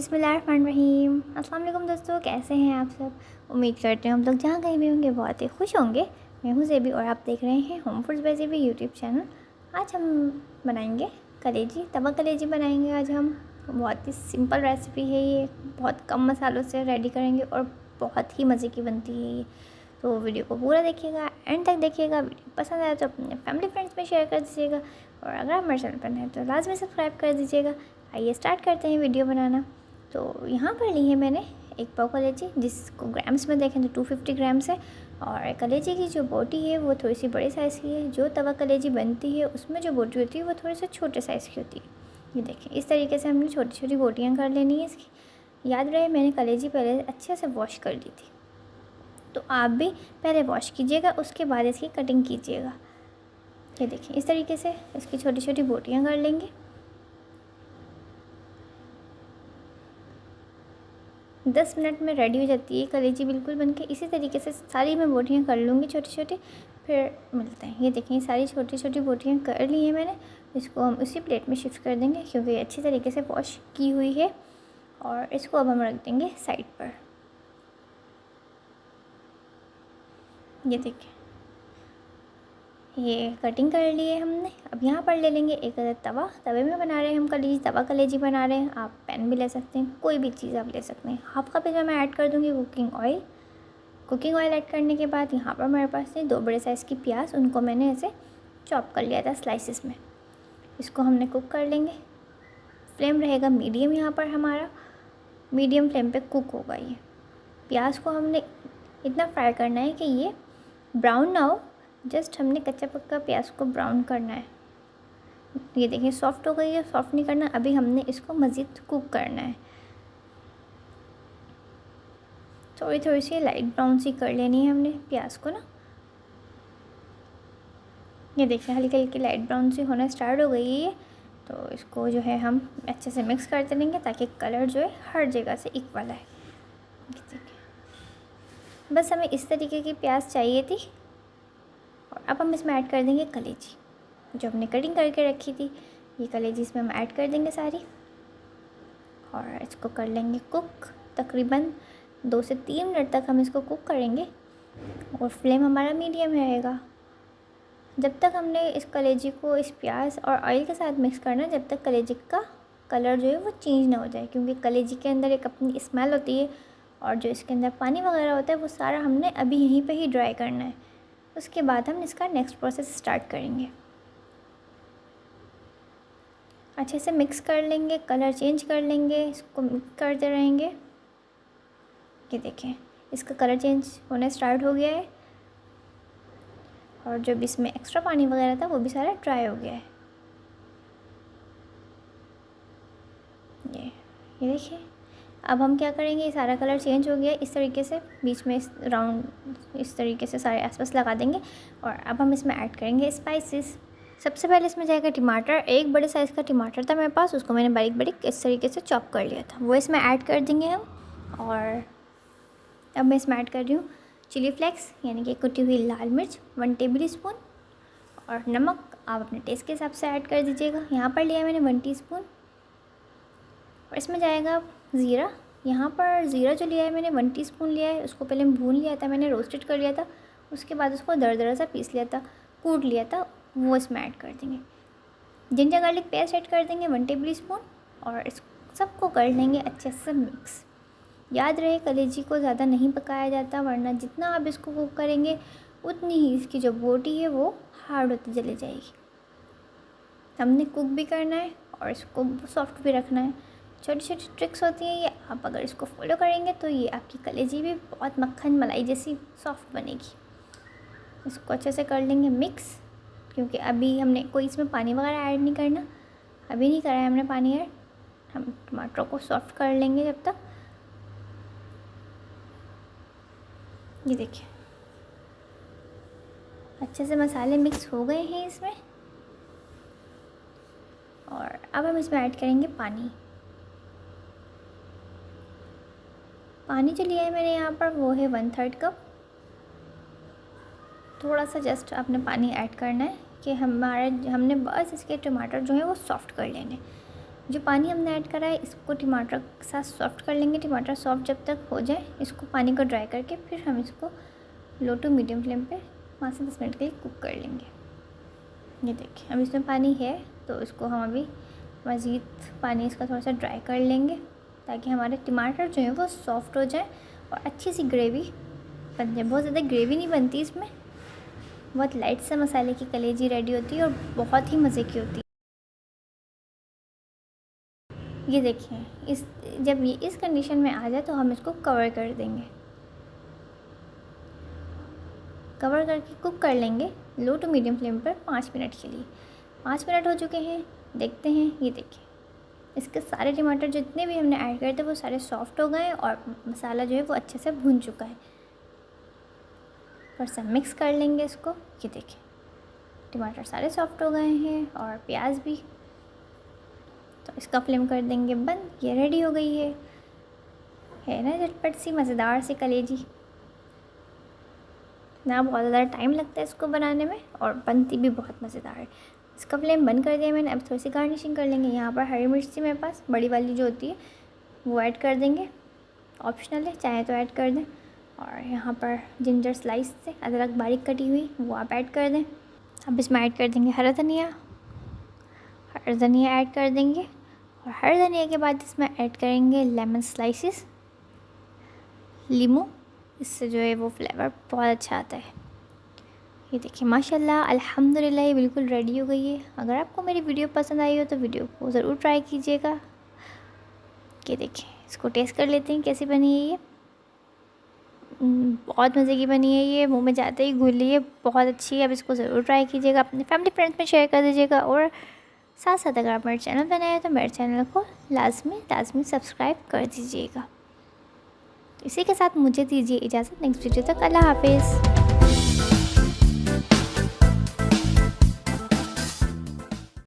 बिस्मिल्लाहिर्रहमानिर्रहीम। अस्सलाम वालेकुम दोस्तों, कैसे हैं आप सब। उम्मीद करते हैं हम लोग जहाँ कहीं भी होंगे बहुत ही खुश होंगे। मैं हूँ ज़ेबी और आप देख रहे हैं होम फूड्स बाय ज़ेबी यूट्यूब चैनल। आज हम बनाएंगे कलेजी, तवा कलेजी बनाएंगे आज हम। बहुत ही सिंपल रेसिपी है ये, बहुत कम मसालों से रेडी करेंगे और बहुत ही मज़े की बनती है ये। तो वीडियो को पूरा देखिएगा, एंड तक देखिएगा। वीडियो पसंद आए तो अपने फैमिली फ्रेंड्स में शेयर कर दीजिएगा और अगर आप हमारे चैनल पर नए हैं तो लाजमी सब्सक्राइब कर दीजिएगा। आइए स्टार्ट करते हैं वीडियो बनाना। तो यहाँ पर ली है मैंने एक पाव कलेजी, जिसको ग्राम्स में देखें तो 250 ग्राम्स है। और कलेजी की जो बोटी है वो थोड़ी सी बड़े साइज़ की है। जो तवा कलेजी बनती है उसमें जो बोटी होती है वो थोड़े से छोटे साइज़ की होती है। ये देखें, इस तरीके से हमने छोटी छोटी बोटियाँ कर लेनी है इसकी। याद रहे मैंने कलेजी पहले अच्छे से वॉश कर ली थी, तो आप भी पहले वॉश कीजिएगा, उसके बाद इसकी कटिंग कीजिएगा। ये देखिए, इस तरीके से इसकी छोटी छोटी बोटियाँ कर लेंगे। 10 मिनट में रेडी हो जाती है कलेजी बिल्कुल बनके। इसी तरीके से सारी मैं बोटियाँ कर लूँगी छोटी छोटी, फिर मिलते हैं। ये देखें, सारी छोटी छोटी बोटियाँ कर ली हैं मैंने। इसको हम उसी प्लेट में शिफ्ट कर देंगे क्योंकि ये अच्छी तरीके से वॉश की हुई है। और इसको अब हम रख देंगे साइड पर। ये देखिए, ये कटिंग कर ली है हमने। अब यहाँ पर ले लेंगे एक तवा। तवे में बना रहे हैं हम कलेजी, तवा कलेजी बना रहे हैं। आप पैन भी ले सकते हैं, कोई भी चीज़ आप ले सकते हैं। हाफ कप इसमें मैं ऐड कर दूँगी cooking oil. Cooking oil add करने के बाद यहाँ पर मेरे पास है 2 बड़े साइज़ की प्याज, उनको मैंने ऐसे चॉप कर लिया था स्लाइसिस में। इसको हमने कुक कर लेंगे। फ्लेम रहेगा मीडियम, यहाँ पर हमारा मीडियम फ्लेम पर कुक होगा ये। प्याज को हमने इतना फ्राई करना है कि ये ब्राउन ना हो, जस्ट हमने कच्चा पक्का प्याज को ब्राउन करना है। ये देखिए, सॉफ्ट हो गई है, सॉफ्ट नहीं करना, अभी हमने इसको मज़ीद कुक करना है। थोड़ी थोड़ी सी लाइट ब्राउन सी कर लेनी है हमने प्याज को ना। ये देखिए, हल्की हल्की लाइट ब्राउन सी होना स्टार्ट हो गई है। तो इसको जो है हम अच्छे से मिक्स करते रहेंगे ताकि कलर जो है हर जगह से इक्वल आए। देखिए, बस हमें इस तरीके की प्याज चाहिए थी। और अब हम इसमें ऐड कर देंगे कलेजी जो हमने कटिंग करके रखी थी। ये कलेजी इसमें हम ऐड कर देंगे सारी और इसको कर लेंगे कुक। तकरीबन 2 से 3 मिनट तक हम इसको कुक करेंगे और फ्लेम हमारा मीडियम रहेगा। जब तक हमने इस कलेजी को इस प्याज और ऑयल के साथ मिक्स करना, जब तक कलेजी का कलर जो है वो चेंज ना हो जाए, क्योंकि कलेजी के अंदर एक अपनी स्मेल होती है और जो इसके अंदर पानी वगैरह होता है वो सारा हमने अभी यहीं पे ही ड्राई करना है। उसके बाद हम इसका नेक्स्ट प्रोसेस स्टार्ट करेंगे। अच्छे से मिक्स कर लेंगे, कलर चेंज कर लेंगे, इसको मिक्स करते रहेंगे। ये देखें, इसका कलर चेंज होने स्टार्ट हो गया है और जो भी इसमें एक्स्ट्रा पानी वगैरह था वो भी सारा ड्राई हो गया है। ये देखिए, अब हम क्या करेंगे, ये सारा कलर चेंज हो गया इस तरीके से, बीच में इस राउंड इस तरीके से सारे आसपास लगा देंगे। और अब हम इसमें ऐड करेंगे स्पाइसेस। सबसे पहले इसमें जाएगा टमाटर। एक बड़े साइज़ का टमाटर था मेरे पास, उसको मैंने बारीक बारीक इस तरीके से चॉप कर लिया था, वो इसमें ऐड कर देंगे हम। और अब मैं इसमें ऐड कर रही हूँ चिली फ्लेक्स, यानी कि कुटी हुई लाल मिर्च 1 टेबल स्पून। और नमक आप अपने टेस्ट के हिसाब से ऐड कर दीजिएगा। यहाँ पर लिया मैंने 1 टीस्पून। और इसमें जाएगा ज़ीरा। यहाँ पर ज़ीरा जो लिया है मैंने 1 टीस्पून लिया है। उसको पहले भून लिया था मैंने, रोस्टेड कर लिया था। उसके बाद उसको दरदरा सा पीस लिया था, कूट लिया था, वो इसमें ऐड कर देंगे। जिंजर गार्लिक पेस्ट ऐड कर देंगे 1 टेबल स्पून। और इस सबको कर लेंगे अच्छे से मिक्स। याद रहे, कलेजी को ज़्यादा नहीं पकाया जाता, वरना जितना आप इसको कुक करेंगे उतनी ही इसकी जो बोटी है वो हार्ड होती चली जाएगी। हमने कुक भी करना है और इसको सॉफ्ट भी रखना है। छोटी छोटी ट्रिक्स होती हैं ये, आप अगर इसको फॉलो करेंगे तो ये आपकी कलेजी भी बहुत मक्खन मलाई जैसी सॉफ्ट बनेगी। इसको अच्छे से कर लेंगे मिक्स, क्योंकि अभी हमने कोई इसमें पानी वगैरह ऐड नहीं करना, अभी नहीं करा है हमने पानी ऐड। हम टमाटर को सॉफ्ट कर लेंगे जब तक। ये देखिए, अच्छे से मसाले मिक्स हो गए हैं इसमें। और अब हम इसमें ऐड करेंगे पानी। पानी जो लिया है मैंने यहाँ पर वो है 1/3 कप। थोड़ा सा जस्ट आपने पानी ऐड करना है कि हमने बस इसके टमाटर जो है वो सॉफ्ट कर लेने। जो पानी हमने ऐड करा है इसको टमाटर के साथ सॉफ्ट कर लेंगे। टमाटर सॉफ्ट जब तक हो जाए इसको पानी को ड्राई करके फिर हम इसको लो टू मीडियम फ्लेम पे 5 से 10 मिनट के लिए कुक कर लेंगे। ये देखिए अब इसमें पानी है तो इसको हम अभी मज़ीद पानी इसका थोड़ा सा ड्राई कर लेंगे ताकि हमारे टमाटर जो है वो सॉफ्ट हो जाए और अच्छी सी ग्रेवी बन जाए। बहुत ज़्यादा ग्रेवी नहीं बनती इसमें, बहुत लाइट सा मसाले की कलेजी रेडी होती है और बहुत ही मज़े की होती है। ये देखिए जब ये इस कंडीशन में आ जाए तो हम इसको कवर कर देंगे। कवर करके कुक कर लेंगे लो टू मीडियम फ्लेम पर 5 मिनट के लिए। 5 मिनट हो चुके हैं, देखते हैं। ये देखिए इसके सारे टमाटर जितने भी हमने ऐड करे थे वो सारे सॉफ्ट हो गए और मसाला जो है वो अच्छे से भुन चुका है। और सब मिक्स कर लेंगे इसको। ये देखिए टमाटर सारे सॉफ्ट हो गए हैं और प्याज भी। तो इसका फ्लेम कर देंगे बंद। ये रेडी हो गई है ना झटपट सी मज़ेदार सी कलेजी। ना बहुत ज़्यादा टाइम लगता है इसको बनाने में और बनती भी बहुत मज़ेदार है। इसका फ्लेम बंद कर दिया मैंने। अब थोड़ी सी गार्निशिंग कर लेंगे। यहाँ पर हरी मिर्च थी मेरे पास, बड़ी वाली जो होती है वो ऐड कर देंगे, ऑप्शनल है, चाहे तो ऐड कर दें। और यहाँ पर जिंजर स्लाइस से अदरक बारीक कटी हुई वो आप ऐड कर दें। अब इसमें ऐड कर देंगे हरा धनिया ऐड कर देंगे। और हर धनिया के बाद इसमें ऐड करेंगे लेमन स्लाइसिस, लीमू। इससे जो है वो फ्लेवर बहुत अच्छा आता है। ये देखिए माशाल्लाह अल्हम्दुलिल्लाह ये बिल्कुल रेडी हो गई है। अगर आपको मेरी वीडियो पसंद आई हो तो वीडियो को ज़रूर ट्राई कीजिएगा। ये देखिए इसको टेस्ट कर लेते हैं कैसी बनी है ये। बहुत मज़े की बनी है ये, मुंह में जाते ही घुल रही है, बहुत अच्छी है। अब इसको ज़रूर ट्राई कीजिएगा, अपने फैमिली फ्रेंड्स में शेयर कर दीजिएगा। और साथ साथ अगर आप मेरे चैनल पर नए हैं तो मेरे चैनल को लाजमी सब्सक्राइब कर दीजिएगा। इसी के साथ मुझे दीजिए इजाज़त। नेक्स्ट वीडियो तक अल्लाह हाफिज़।